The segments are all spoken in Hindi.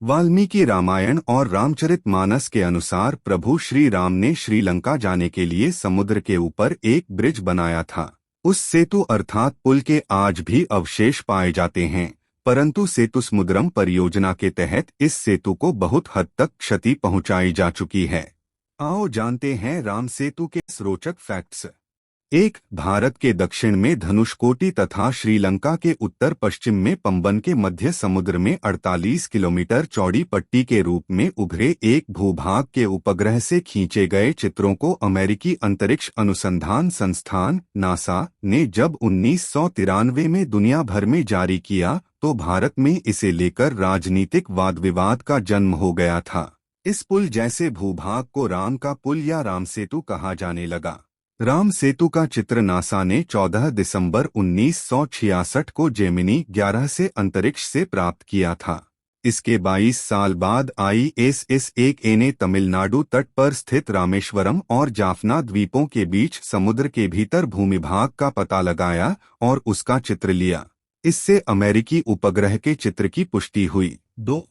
वाल्मीकि रामायण और रामचरितमानस के अनुसार प्रभु श्री राम ने श्रीलंका जाने के लिए समुद्र के ऊपर एक ब्रिज बनाया था। उस सेतु अर्थात पुल के आज भी अवशेष पाए जाते हैं, परंतु सेतुसमुद्रम परियोजना के तहत इस सेतु को बहुत हद तक क्षति पहुंचाई जा चुकी है। आओ जानते हैं राम सेतु के रोचक फैक्ट्स। एक, भारत के दक्षिण में धनुषकोटी तथा श्रीलंका के उत्तर पश्चिम में पंबन के मध्य समुद्र में 48 किलोमीटर चौड़ी पट्टी के रूप में उभरे एक भूभाग के उपग्रह से खींचे गए चित्रों को अमेरिकी अंतरिक्ष अनुसंधान संस्थान नासा ने जब 1993 में दुनिया भर में जारी किया तो भारत में इसे लेकर राजनीतिक वाद विवाद का जन्म हो गया था। इस पुल जैसे भूभाग को राम का पुल या राम सेतु कहा जाने लगा। राम सेतु का चित्र नासा ने 14 दिसंबर 1966 को जेमिनी 11 से अंतरिक्ष से प्राप्त किया था। इसके 22 साल बाद ISS-1A ने तमिलनाडु तट पर स्थित रामेश्वरम और जाफना द्वीपों के बीच समुद्र के भीतर भूमिभाग का पता लगाया और उसका चित्र लिया। इससे अमेरिकी उपग्रह के चित्र की पुष्टि हुई। 2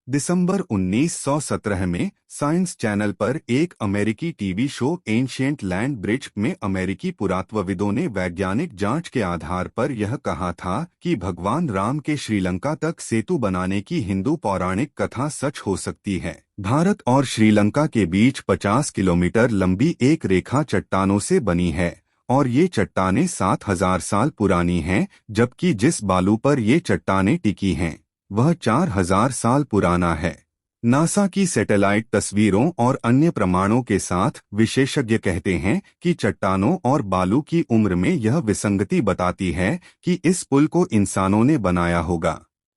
दिसंबर 1917 में साइंस चैनल पर एक अमेरिकी TV show ancient land bridge में अमेरिकी पुरातत्वविदों ने वैज्ञानिक जांच के आधार पर यह कहा था कि भगवान राम के श्रीलंका तक सेतु बनाने की हिंदू पौराणिक कथा सच हो सकती है। भारत और श्रीलंका के बीच 50 किलोमीटर लंबी एक रेखा चट्टानों से बनी है और ये चट्टानें 7000 साल पुरानी हैं, जबकि जिस बालू पर ये चट्टानें टिकी हैं वह 4000 साल पुराना है। नासा की सैटेलाइट तस्वीरों और अन्य प्रमाणों के साथ विशेषज्ञ कहते हैं कि चट्टानों और बालू की उम्र में यह विसंगति बताती है कि इस पुल को इंसानों ने बनाया होगा।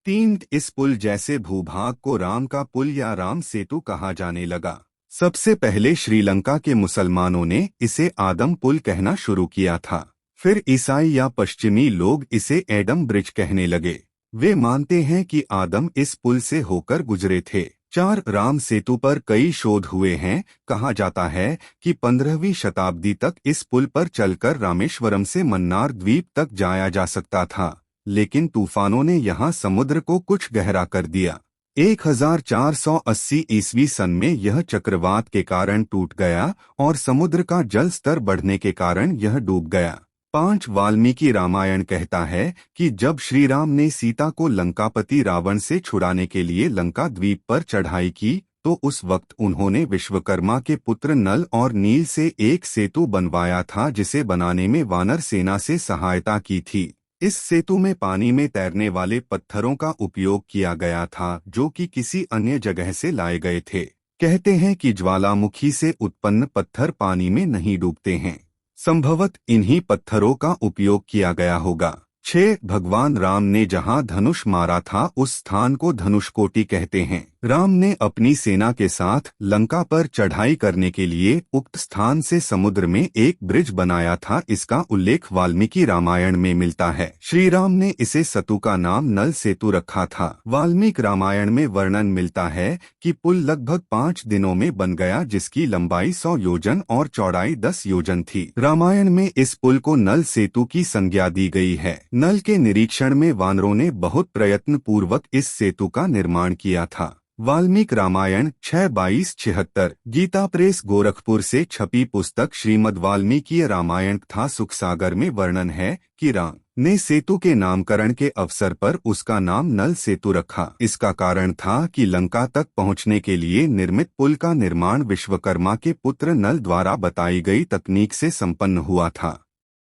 3 इस पुल जैसे भूभाग को राम का पुल या राम सेतु कहा जाने लगा। सबसे पहले श्रीलंका के मुसलमानों ने इसे आदम पुल कहना शुरू किया था। फिर ईसाई या पश्चिमी लोग इसे एडम ब्रिज कहने लगे। वे मानते हैं कि आदम इस पुल से होकर गुजरे थे। 4 राम सेतु पर कई शोध हुए हैं। कहा जाता है कि 15वीं शताब्दी तक इस पुल पर चलकर रामेश्वरम से मन्नार द्वीप तक जाया जा सकता था, लेकिन तूफानों ने यहां समुद्र को कुछ गहरा कर दिया। 1480 ईस्वी सन में यह चक्रवात के कारण टूट गया और समुद्र का जल स्तर बढ़ने के कारण यह डूब गया। 5 वाल्मीकि रामायण कहता है कि जब श्री राम ने सीता को लंकापति रावण से छुड़ाने के लिए लंका द्वीप पर चढ़ाई की तो उस वक्त उन्होंने विश्वकर्मा के पुत्र नल और नील से एक सेतु बनवाया था, जिसे बनाने में वानर सेना से सहायता की थी। इस सेतु में पानी में तैरने वाले पत्थरों का उपयोग किया गया था जो कि किसी अन्य जगह से लाए गए थे। कहते हैं कि ज्वालामुखी से उत्पन्न पत्थर पानी में नहीं डूबते हैं। संभवत इन्हीं पत्थरों का उपयोग किया गया होगा। 6 भगवान राम ने जहां धनुष मारा था उस स्थान को धनुषकोटी कहते हैं। राम ने अपनी सेना के साथ लंका पर चढ़ाई करने के लिए उक्त स्थान से समुद्र में एक ब्रिज बनाया था। इसका उल्लेख वाल्मीकि रामायण में मिलता है। श्री राम ने इसे सेतु का नाम नल सेतु रखा था। वाल्मीकि रामायण में वर्णन मिलता है कि पुल लगभग 5 दिनों में बन गया, जिसकी लंबाई 100 योजन और चौड़ाई 10 योजन थी। रामायण में इस पुल को नल सेतु की संज्ञा दी गई है। नल के निरीक्षण में वानरों ने बहुत प्रयत्न पूर्वक इस सेतु का निर्माण किया था। वाल्मीकि रामायण 6/2276 गीता प्रेस गोरखपुर से छपी पुस्तक श्रीमद् वाल्मीकि रामायण तथा सुखसागर में वर्णन है कि राम ने सेतु के नामकरण के अवसर पर उसका नाम नल सेतु रखा। इसका कारण था कि लंका तक पहुंचने के लिए निर्मित पुल का निर्माण विश्वकर्मा के पुत्र नल द्वारा बताई गई तकनीक से संपन्न हुआ था।